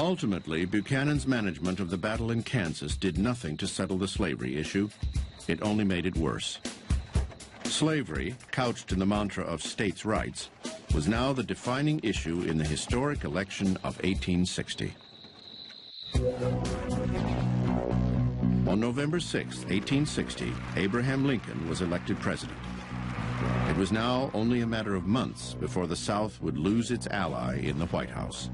Ultimately, Buchanan's management of the battle in Kansas did nothing to settle the slavery issue. It only made it worse. Slavery, couched in the mantra of states' rights, was now the defining issue in the historic election of 1860. On November 6, 1860, Abraham Lincoln was elected president. It was now only a matter of months before the South would lose its ally in the White House.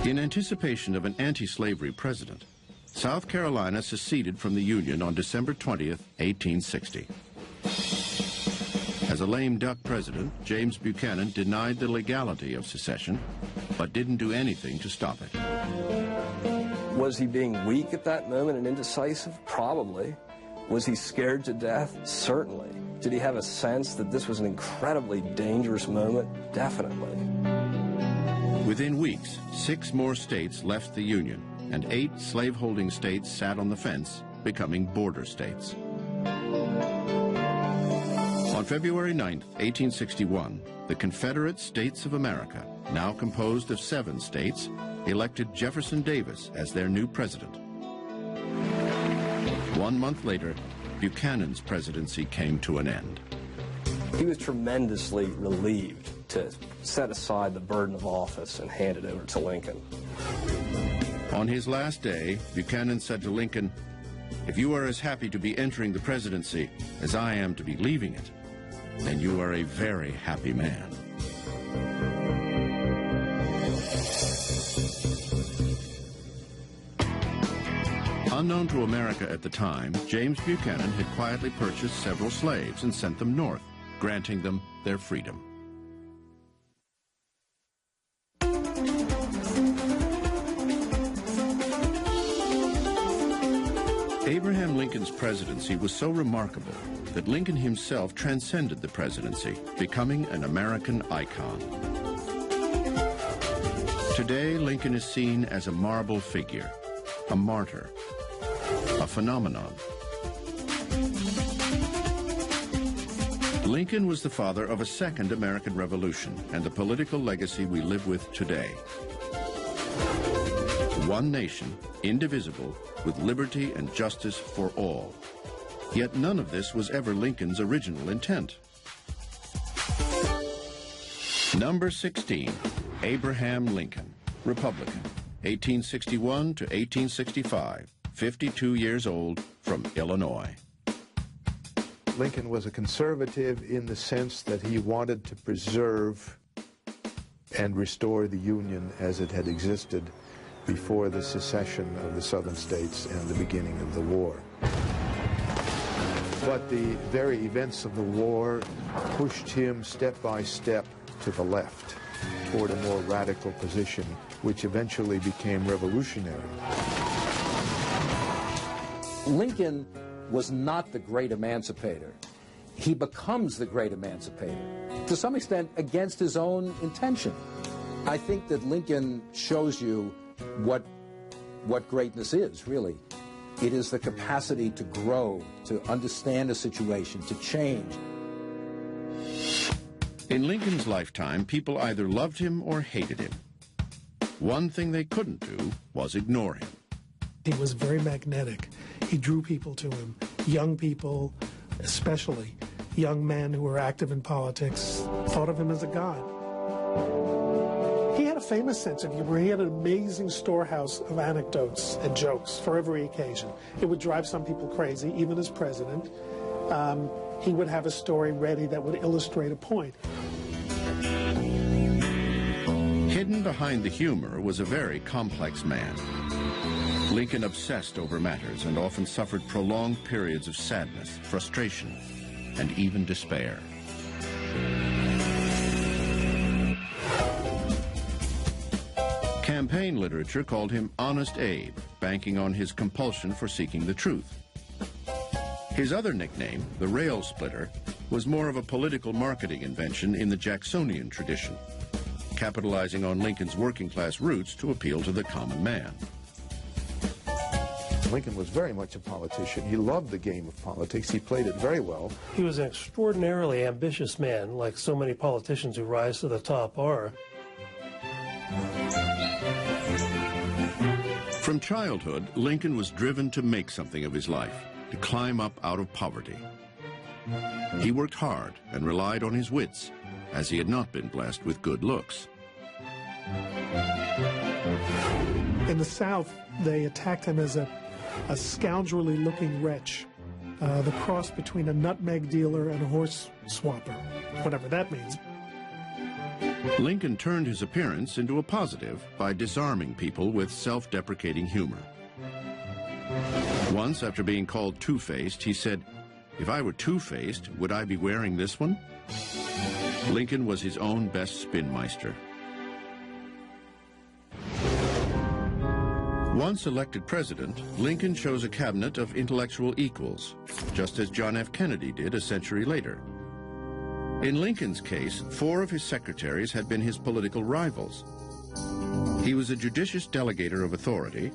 In anticipation of an anti-slavery president, South Carolina seceded from the Union on December 20th, 1860. As a lame duck president, James Buchanan denied the legality of secession, but didn't do anything to stop it. Was he being weak at that moment and indecisive? Probably. Was he scared to death? Certainly. Did he have a sense that this was an incredibly dangerous moment? Definitely. Within weeks, 6 more states left the Union, and 8 slaveholding states sat on the fence, becoming border states. On February 9, 1861, the Confederate States of America, now composed of 7 states, elected Jefferson Davis as their new president. 1 month later, Buchanan's presidency came to an end. He was tremendously relieved to set aside the burden of office and hand it over to Lincoln. On his last day, Buchanan said to Lincoln, "If you are as happy to be entering the presidency as I am to be leaving it, then you are a very happy man." Unknown to America at the time, James Buchanan had quietly purchased several slaves and sent them north, granting them their freedom. Abraham Lincoln's presidency was so remarkable that Lincoln himself transcended the presidency, becoming an American icon. Today, Lincoln is seen as a marble figure, a martyr, a phenomenon. Lincoln was the father of a second American Revolution and the political legacy we live with today. One nation, indivisible, with liberty and justice for all. Yet none of this was ever Lincoln's original intent. Number 16, Abraham Lincoln, Republican, 1861 to 1865, 52 years old, from Illinois. Lincoln was a conservative in the sense that he wanted to preserve and restore the Union as it had existed before the secession of the southern states and the beginning of the war. But the very events of the war pushed him step by step to the left, toward a more radical position, which eventually became revolutionary. Lincoln was not the great emancipator. He becomes the great emancipator, to some extent against his own intention. I think that Lincoln shows you what greatness is, really. It is the capacity to grow, to understand a situation, to change. In Lincoln's lifetime, people either loved him or hated him. One thing they couldn't do was ignore him. He was very magnetic. He drew people to him, young people especially. Young men who were active in politics thought of him as a god. He had a famous sense of humor. He had an amazing storehouse of anecdotes and jokes for every occasion. It would drive some people crazy, even as president. He would have a story ready that would illustrate a point. Hidden behind the humor was a very complex man. Lincoln obsessed over matters and often suffered prolonged periods of sadness, frustration, and even despair. Campaign literature called him Honest Abe, banking on his compulsion for seeking the truth. His other nickname, the Rail Splitter, was more of a political marketing invention in the Jacksonian tradition, capitalizing on Lincoln's working-class roots to appeal to the common man. Lincoln was very much a politician. He loved the game of politics. He played it very well. He was an extraordinarily ambitious man, like so many politicians who rise to the top are. From childhood, Lincoln was driven to make something of his life, to climb up out of poverty. He worked hard and relied on his wits, as he had not been blessed with good looks. In the South, they attacked him as a scoundrelly-looking wretch, the cross between a nutmeg dealer and a horse swapper, whatever that means. Lincoln turned his appearance into a positive by disarming people with self-deprecating humor. Once, after being called two-faced, he said, "If I were two-faced, would I be wearing this one?" Lincoln was his own best spinmeister. Once elected president, Lincoln chose a cabinet of intellectual equals, just as John F. Kennedy did a century later. In Lincoln's case, 4 of his secretaries had been his political rivals. He was a judicious delegator of authority,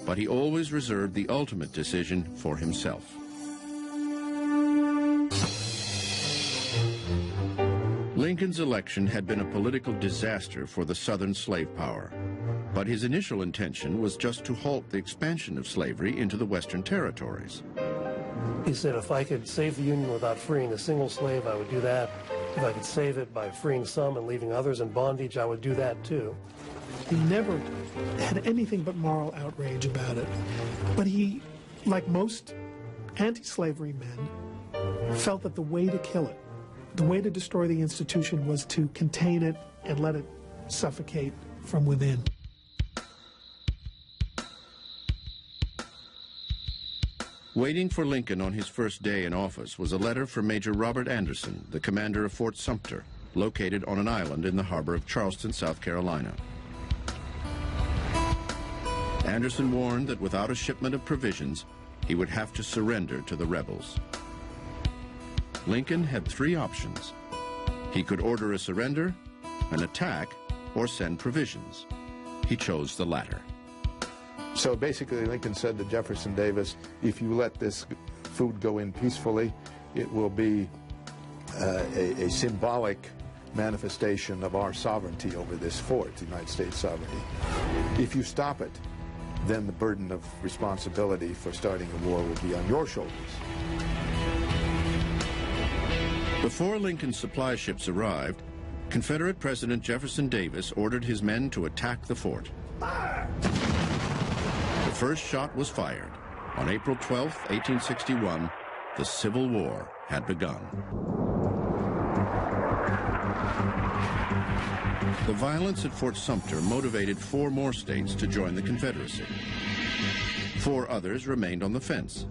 but he always reserved the ultimate decision for himself. Lincoln's election had been a political disaster for the Southern slave power, but his initial intention was just to halt the expansion of slavery into the Western territories. He said if I could save the Union without freeing a single slave, I would do that. If I could save it by freeing some and leaving others in bondage, I would do that too. He never had anything but moral outrage about it. But he, like most anti-slavery men, felt that the way to kill it, the way to destroy the institution, was to contain it and let it suffocate from within. Waiting for Lincoln on his first day in office was a letter from Major Robert Anderson, the commander of Fort Sumter, located on an island in the harbor of Charleston, South Carolina. Anderson warned that without a shipment of provisions, he would have to surrender to the rebels. Lincoln had 3 options. He could order a surrender, an attack, or send provisions. He chose the latter. So basically, Lincoln said to Jefferson Davis, if you let this food go in peacefully, it will be a symbolic manifestation of our sovereignty over this fort, the United States sovereignty. If you stop it, then the burden of responsibility for starting a war will be on your shoulders. Before Lincoln's supply ships arrived, Confederate President Jefferson Davis ordered his men to attack the fort. The first shot was fired. On April 12, 1861, the Civil War had begun. The violence at Fort Sumter motivated 4 more states to join the Confederacy. 4 others remained on the fence.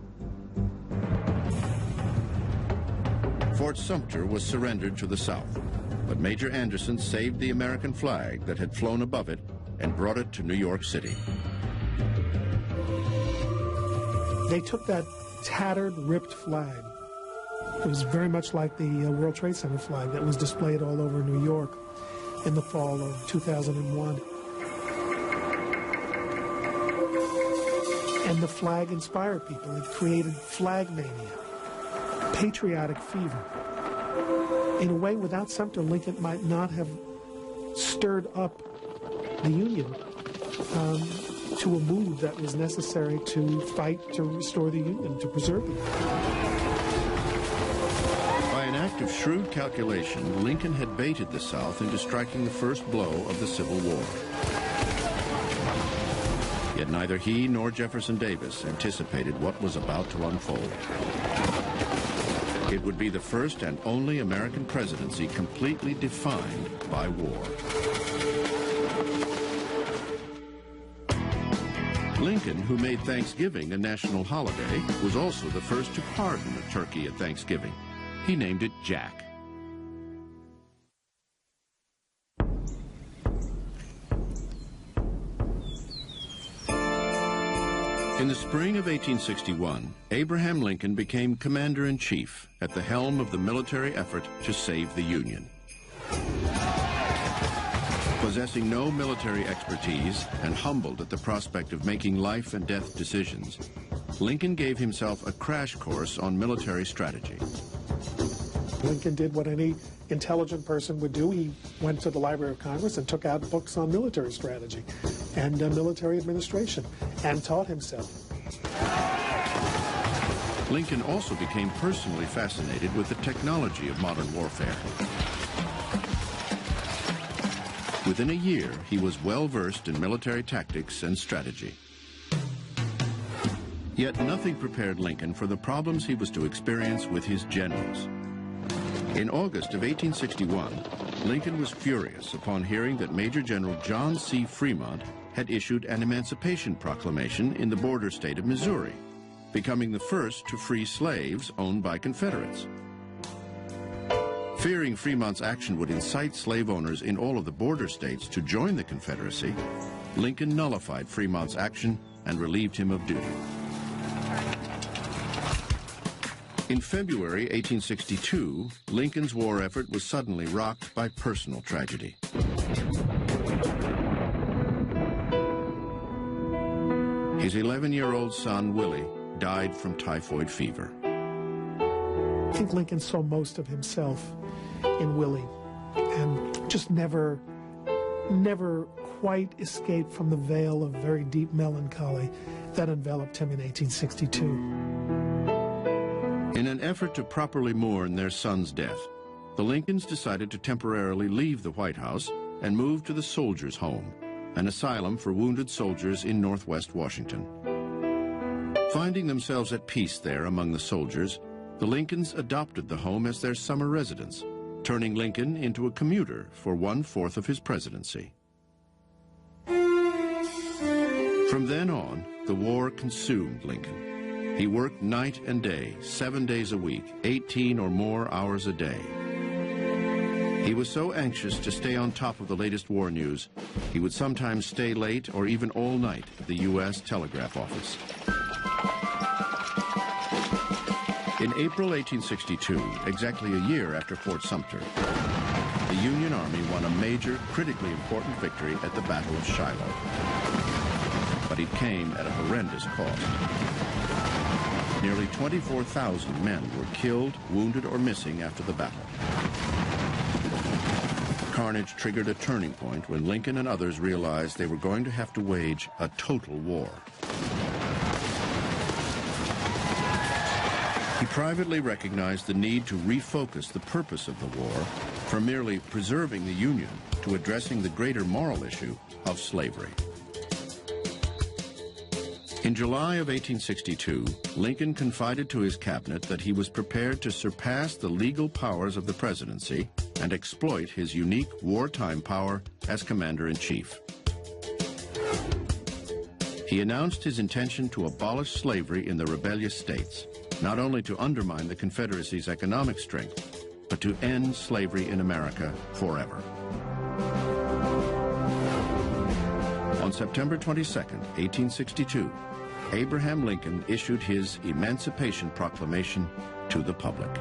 Fort Sumter was surrendered to the South, but Major Anderson saved the American flag that had flown above it and brought it to New York City. They took that tattered, ripped flag. It was very much like the World Trade Center flag that was displayed all over New York in the fall of 2001. And the flag inspired people. It created flag mania, patriotic fever. In a way, without Sumter, Lincoln might not have stirred up the Union to a mood that was necessary to fight to restore the Union, to preserve the Union. By an act of shrewd calculation, Lincoln had baited the South into striking the first blow of the Civil War. Yet neither he nor Jefferson Davis anticipated what was about to unfold. It would be the first and only American presidency completely defined by war. Lincoln, who made Thanksgiving a national holiday, was also the first to pardon a turkey at Thanksgiving. He named it Jack. In the spring of 1861, Abraham Lincoln became commander-in-chief at the helm of the military effort to save the Union. Possessing no military expertise and humbled at the prospect of making life and death decisions, Lincoln gave himself a crash course on military strategy. Lincoln did what any intelligent person would do. He went to the Library of Congress and took out books on military strategy and military administration and taught himself. Lincoln also became personally fascinated with the technology of modern warfare. Within a year, he was well versed in military tactics and strategy. Yet nothing prepared Lincoln for the problems he was to experience with his generals. In August of 1861, Lincoln was furious upon hearing that Major General John C. Fremont had issued an Emancipation Proclamation in the border state of Missouri, becoming the first to free slaves owned by Confederates. Fearing Fremont's action would incite slave owners in all of the border states to join the Confederacy, Lincoln nullified Fremont's action and relieved him of duty. In February 1862, Lincoln's war effort was suddenly rocked by personal tragedy. His 11-year-old son, Willie, died from typhoid fever. I think Lincoln saw most of himself in Willie and just never quite escaped from the veil of very deep melancholy that enveloped him in 1862. In an effort to properly mourn their son's death, the Lincolns decided to temporarily leave the White House and move to the Soldiers' Home, an asylum for wounded soldiers in Northwest Washington. Finding themselves at peace there among the soldiers, the Lincolns adopted the home as their summer residence, turning Lincoln into a commuter for 1/4 of his presidency. From then on, the war consumed Lincoln. He worked night and day, 7 days a week, 18 or more hours a day. He was so anxious to stay on top of the latest war news, he would sometimes stay late or even all night at the U.S. Telegraph Office. In April 1862, exactly a year after Fort Sumter, the Union Army won a major, critically important victory at the Battle of Shiloh. But it came at a horrendous cost. Nearly 24,000 men were killed, wounded, or missing after the battle. Carnage triggered a turning point when Lincoln and others realized they were going to have to wage a total war. He privately recognized the need to refocus the purpose of the war from merely preserving the Union to addressing the greater moral issue of slavery. In July of 1862, Lincoln confided to his cabinet that he was prepared to surpass the legal powers of the presidency and exploit his unique wartime power as commander-in-chief. He announced his intention to abolish slavery in the rebellious states, not only to undermine the Confederacy's economic strength, but to end slavery in America forever. On September 22, 1862, Abraham Lincoln issued his Emancipation Proclamation to the public.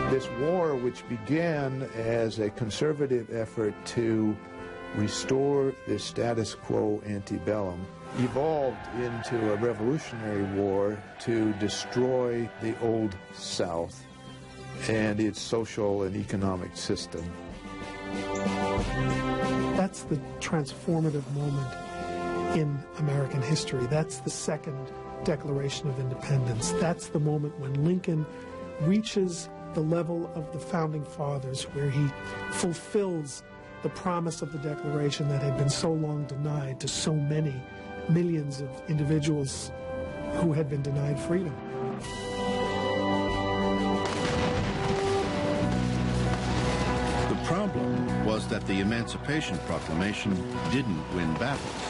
This war, which began as a conservative effort to restore the status quo antebellum, evolved into a revolutionary war to destroy the Old South and its social and economic system. That's the transformative moment in American history. That's the second Declaration of Independence. That's the moment when Lincoln reaches the level of the Founding Fathers, where he fulfills the promise of the Declaration that had been so long denied to so many millions of individuals who had been denied freedom. The problem was that the Emancipation Proclamation didn't win battles.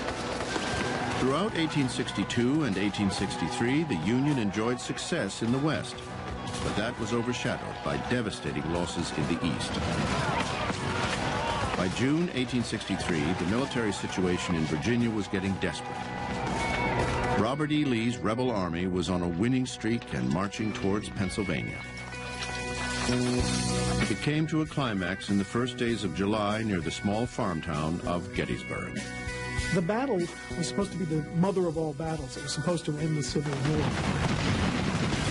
Throughout 1862 and 1863, the Union enjoyed success in the West, but that was overshadowed by devastating losses in the East. By June 1863, the military situation in Virginia was getting desperate. Robert E. Lee's rebel army was on a winning streak and marching towards Pennsylvania. It came to a climax in the first days of July near the small farm town of Gettysburg. The battle was supposed to be the mother of all battles. It was supposed to end the Civil War.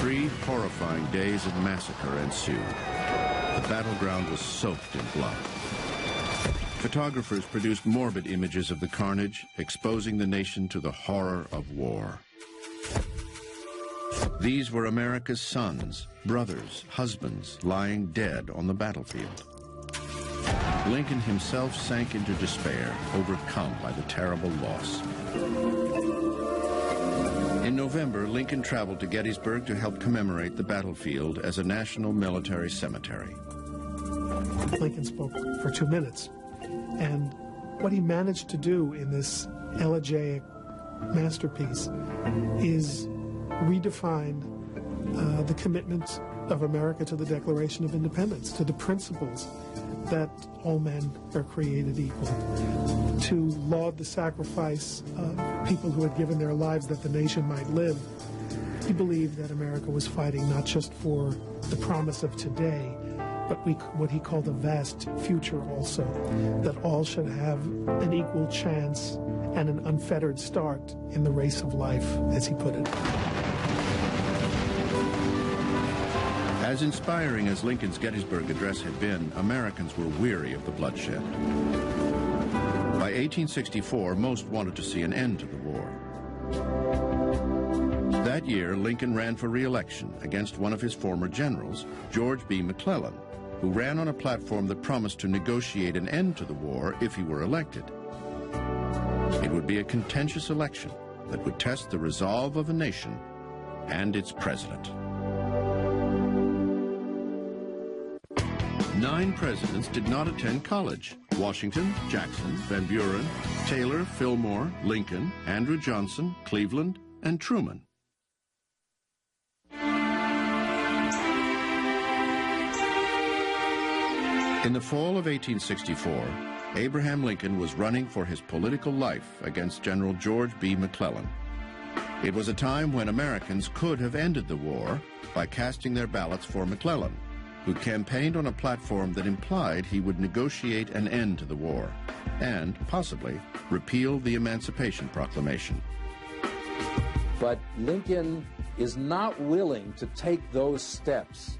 3 horrifying days of massacre ensued. The battleground was soaked in blood. Photographers produced morbid images of the carnage, exposing the nation to the horror of war. These were America's sons, brothers, husbands, lying dead on the battlefield. Lincoln himself sank into despair, overcome by the terrible loss. In November, Lincoln traveled to Gettysburg to help commemorate the battlefield as a national military cemetery. Lincoln spoke for 2 minutes, and what he managed to do in this elegiac masterpiece is redefine the commitment of America to the Declaration of Independence, to the principles that all men are created equal, to laud the sacrifice of people who had given their lives that the nation might live. He believed that America was fighting not just for the promise of today, but what he called a vast future also, that all should have an equal chance and an unfettered start in the race of life, as he put it. As inspiring as Lincoln's Gettysburg Address had been, Americans were weary of the bloodshed. By 1864, most wanted to see an end to the war. That year, Lincoln ran for re-election against one of his former generals, George B. McClellan, who ran on a platform that promised to negotiate an end to the war if he were elected. It would be a contentious election that would test the resolve of a nation and its president. 9 presidents did not attend college: Washington, Jackson, Van Buren, Taylor, Fillmore, Lincoln, Andrew Johnson, Cleveland, and Truman. In the fall of 1864, Abraham Lincoln was running for his political life against General George B. McClellan. It was a time when Americans could have ended the war by casting their ballots for McClellan, who campaigned on a platform that implied he would negotiate an end to the war and, possibly, repeal the Emancipation Proclamation. But Lincoln is not willing to take those steps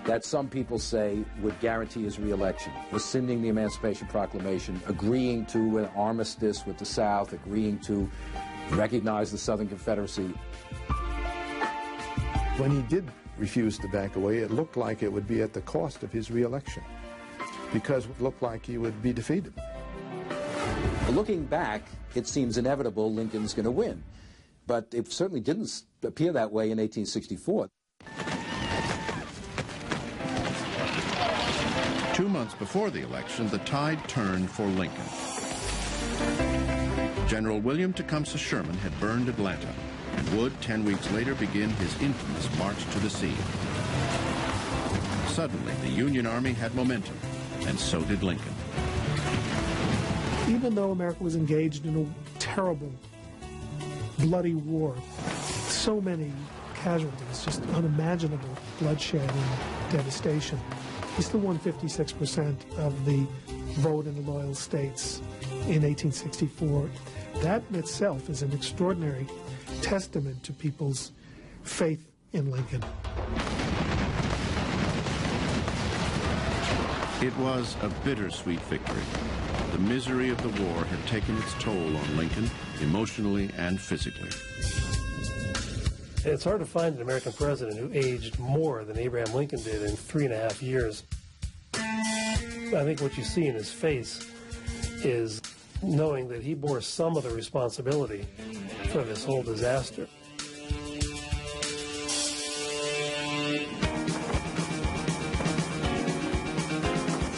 that some people say would guarantee his re-election: rescinding the Emancipation Proclamation, agreeing to an armistice with the South, agreeing to recognize the Southern Confederacy. When he did refuse to back away, it looked like it would be at the cost of his re-election, because it looked like he would be defeated. Looking back, it seems inevitable Lincoln's going to win, but it certainly didn't appear that way in 1864. 2 months before the election, the tide turned for Lincoln. General William Tecumseh Sherman had burned Atlanta and would, 10 weeks later, begin his infamous march to the sea. Suddenly, the Union Army had momentum, and so did Lincoln. Even though America was engaged in a terrible, bloody war, so many casualties, just unimaginable bloodshed and devastation, he still won 56% of the vote in the loyal states in 1864. That in itself is an extraordinary testament to people's faith in Lincoln. It was a bittersweet victory. The misery of the war had taken its toll on Lincoln, emotionally and physically. It's hard to find an American president who aged more than Abraham Lincoln did in 3.5 years. I think what you see in his face is knowing that he bore some of the responsibility for this whole disaster.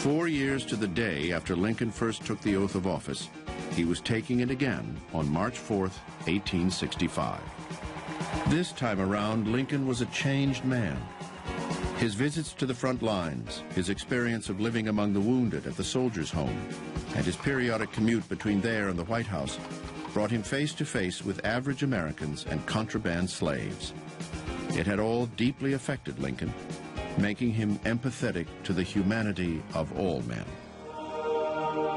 Four years to the day after Lincoln first took the oath of office, he was taking it again on March 4th, 1865. This time around, Lincoln was a changed man. His visits to the front lines, his experience of living among the wounded at the soldiers' home, and his periodic commute between there and the White House brought him face to face with average Americans and contraband slaves. It had all deeply affected Lincoln, making him empathetic to the humanity of all men.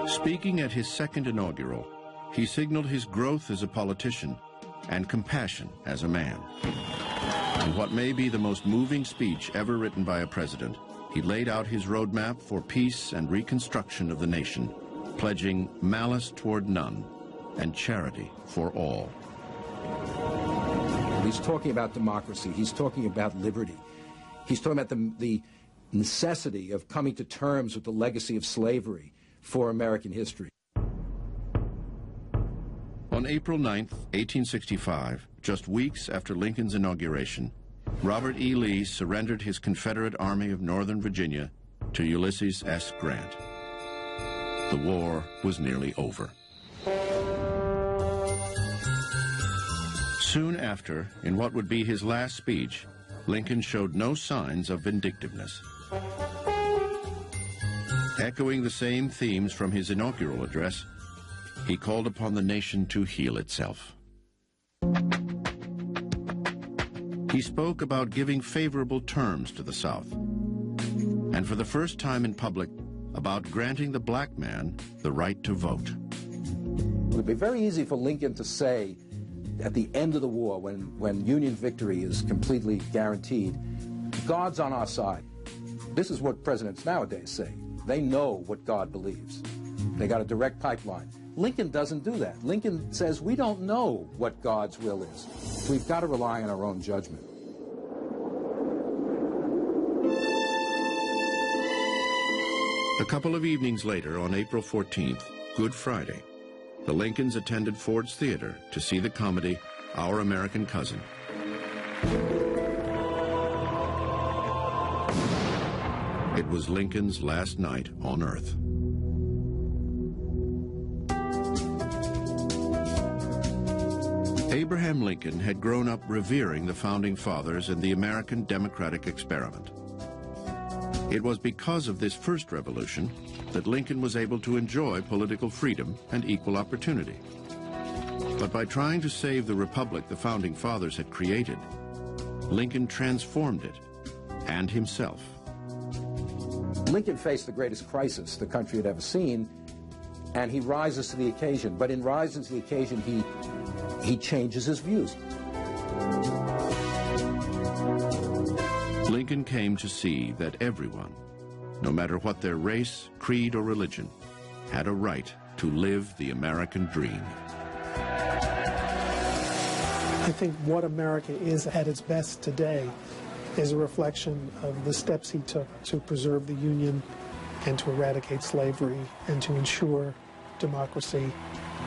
Speaking at his second inaugural, he signaled his growth as a politician and compassion as a man. In what may be the most moving speech ever written by a president, he laid out his roadmap for peace and reconstruction of the nation, pledging malice toward none and charity for all. He's talking about democracy. He's talking about liberty. He's talking about the necessity of coming to terms with the legacy of slavery for American history. On April 9th, 1865, just weeks after Lincoln's inauguration, Robert E. Lee surrendered his Confederate Army of Northern Virginia to Ulysses S. Grant. The war was nearly over. Soon after, in what would be his last speech, Lincoln showed no signs of vindictiveness. Echoing the same themes from his inaugural address, he called upon the nation to heal itself. He spoke about giving favorable terms to the South, and for the first time in public, about granting the black man the right to vote. It would be very easy for Lincoln to say at the end of the war, when Union victory is completely guaranteed, God's on our side. This is what presidents nowadays say. They know what God believes. They got a direct pipeline. Lincoln doesn't do that. Lincoln says we don't know what God's will is. We've got to rely on our own judgment. A couple of evenings later, on April 14th, Good Friday, the Lincolns attended Ford's Theater to see the comedy Our American Cousin. It was Lincoln's last night on Earth. Abraham Lincoln had grown up revering the Founding Fathers and the American democratic experiment. It was because of this first revolution that Lincoln was able to enjoy political freedom and equal opportunity. But by trying to save the republic the Founding Fathers had created, Lincoln transformed it and himself. Lincoln faced the greatest crisis the country had ever seen, and he rises to the occasion. But in rising to the occasion, he changes his views. Lincoln came to see that everyone, no matter what their race, creed, or religion, had a right to live the American dream. I think what America is at its best today is a reflection of the steps he took to preserve the Union and to eradicate slavery and to ensure democracy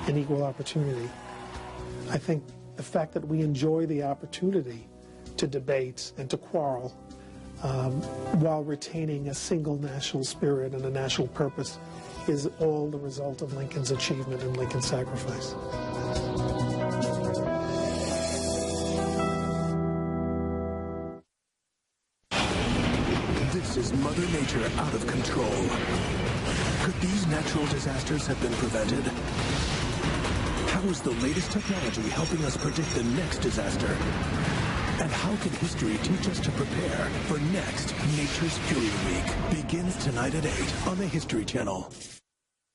and equal opportunity. I think the fact that we enjoy the opportunity to debate and to quarrel while retaining a single national spirit and a national purpose is all the result of Lincoln's achievement and Lincoln's sacrifice. This is Mother Nature out of control. Could these natural disasters have been prevented? How is the latest technology helping us predict the next disaster? And how can history teach us to prepare for next Nature's Fury Week? Begins tonight at 8 on the History Channel.